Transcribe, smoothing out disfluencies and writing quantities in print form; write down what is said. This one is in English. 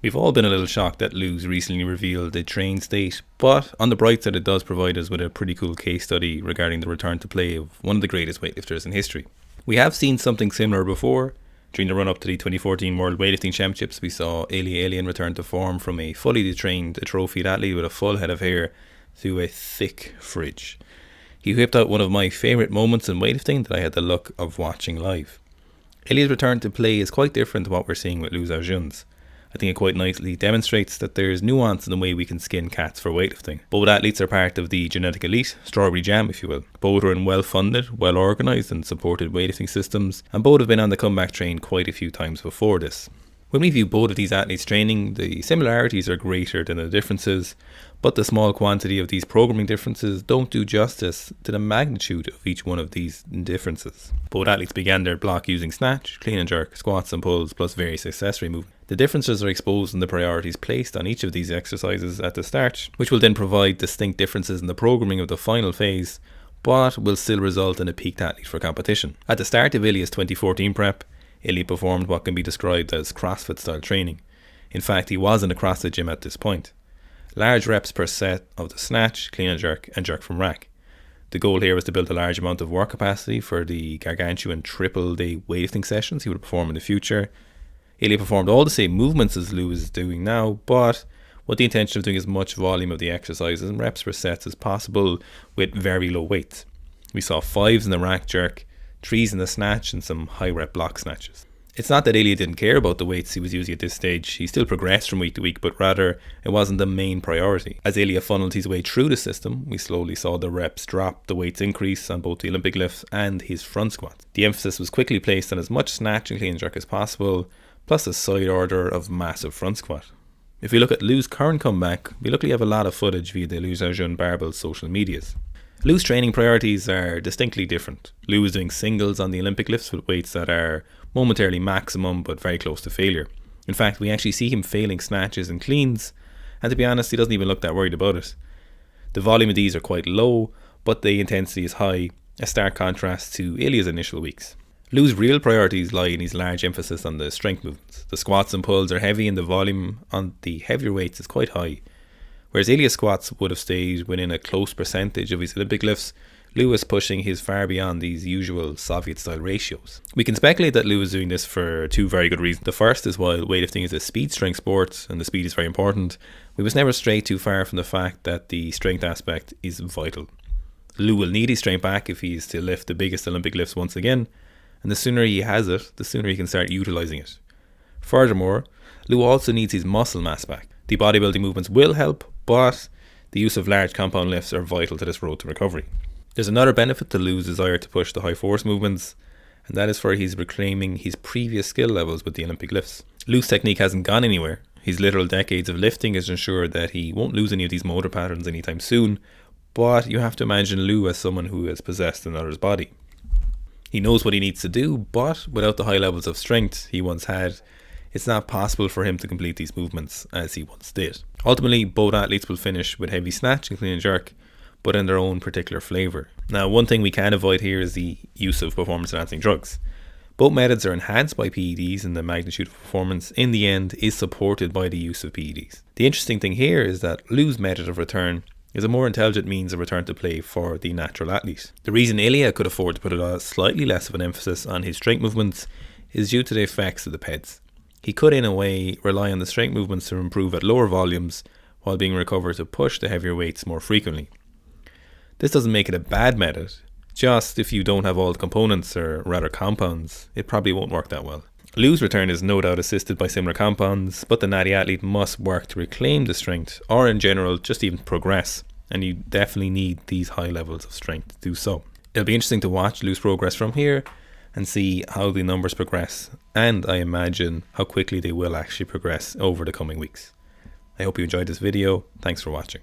We've all been a little shocked that Lu's recently revealed a trained state, but on the bright side it does provide us with a pretty cool case study regarding the return to play of one of the greatest weightlifters in history. We have seen something similar before. During the run-up to the 2014 World Weightlifting Championships, we saw Xiaojun return to form from a fully detrained trophied athlete with a full head of hair to a thick fridge. He whipped out one of my favourite moments in weightlifting that I had the luck of watching live. Ilya's return to play is quite different to what we're seeing with Luxioajun's. I think it quite nicely demonstrates that there's nuance in the way we can skin cats for weightlifting. Both athletes are part of the genetic elite, strawberry jam if you will. Both are in well-funded, well-organised and supported weightlifting systems, and both have been on the comeback train quite a few times before this. When we view both of these athletes training, the similarities are greater than the differences, but the small quantity of these programming differences don't do justice to the magnitude of each one of these differences. Both athletes began their block using snatch, clean and jerk, squats and pulls, plus various accessory movements. The differences are exposed in the priorities placed on each of these exercises at the start, which will then provide distinct differences in the programming of the final phase, but will still result in a peaked athlete for competition. At the start of Ilya's 2014 prep, Ilya performed what can be described as CrossFit style training. In fact, he was in a CrossFit gym at this point. Large reps per set of the snatch, clean and jerk from rack. The goal here was to build a large amount of work capacity for the gargantuan triple-day weightlifting sessions he would perform in the future. Ilya performed all the same movements as Lu is doing now, but with the intention of doing as much volume of the exercises and reps per sets as possible with very low weights. We saw 5s in the rack jerk, 3s in the snatch and some high rep block snatches. It's not that Ilya didn't care about the weights he was using at this stage. He still progressed from week to week, but rather it wasn't the main priority. As Ilya funneled his way through the system, we slowly saw the reps drop, the weights increase on both the Olympic lifts and his front squats. The emphasis was quickly placed on as much snatch and clean and jerk as possible, plus a side order of massive front squat. If we look at Lu's current comeback, we luckily have a lot of footage via the Luxioajunbarbell social medias. Lu's training priorities are distinctly different. Lu is doing singles on the Olympic lifts with weights that are momentarily maximum but very close to failure. In fact, we actually see him failing snatches and cleans, and to be honest, he doesn't even look that worried about it. The volume of these are quite low, but the intensity is high, a stark contrast to Ilya's initial weeks. Lu's real priorities lie in his large emphasis on the strength movements. The squats and pulls are heavy and the volume on the heavier weights is quite high. Whereas Ilya's squats would have stayed within a close percentage of his Olympic lifts, Lu is pushing his far beyond these usual Soviet-style ratios. We can speculate that Lu is doing this for two very good reasons. The first is while weightlifting is a speed-strength sport, and the speed is very important, we must never stray too far from the fact that the strength aspect is vital. Lu will need his strength back if he is to lift the biggest Olympic lifts once again, and the sooner he has it, the sooner he can start utilising it. Furthermore, Lu also needs his muscle mass back. The bodybuilding movements will help, but the use of large compound lifts are vital to this road to recovery. There's another benefit to Lu's desire to push the high force movements, and that is for he's reclaiming his previous skill levels with the Olympic lifts. Lu's technique hasn't gone anywhere. His literal decades of lifting has ensured that he won't lose any of these motor patterns anytime soon, but you have to imagine Lu as someone who has possessed another's body. He knows what he needs to do, but without the high levels of strength he once had, it's not possible for him to complete these movements as he once did. Ultimately, both athletes will finish with heavy snatch and clean and jerk, but in their own particular flavour. Now, one thing we can avoid here is the use of performance enhancing drugs. Both methods are enhanced by PEDs, and the magnitude of performance in the end is supported by the use of PEDs. The interesting thing here is that Lu's method of return is a more intelligent means of return to play for the natural athlete. The reason Ilya could afford to put a slightly less of an emphasis on his strength movements is due to the effects of the PEDs. He could in a way rely on the strength movements to improve at lower volumes while being recovered to push the heavier weights more frequently. This doesn't make it a bad method, just if you don't have all the components, or rather compounds, it probably won't work that well. Lu's return is no doubt assisted by similar compounds, but the natty athlete must work to reclaim the strength, or in general just even progress, and you definitely need these high levels of strength to do so. It'll be interesting to watch Lu's progress from here and see how the numbers progress, and I imagine how quickly they will actually progress over the coming weeks. I hope you enjoyed this video. Thanks for watching.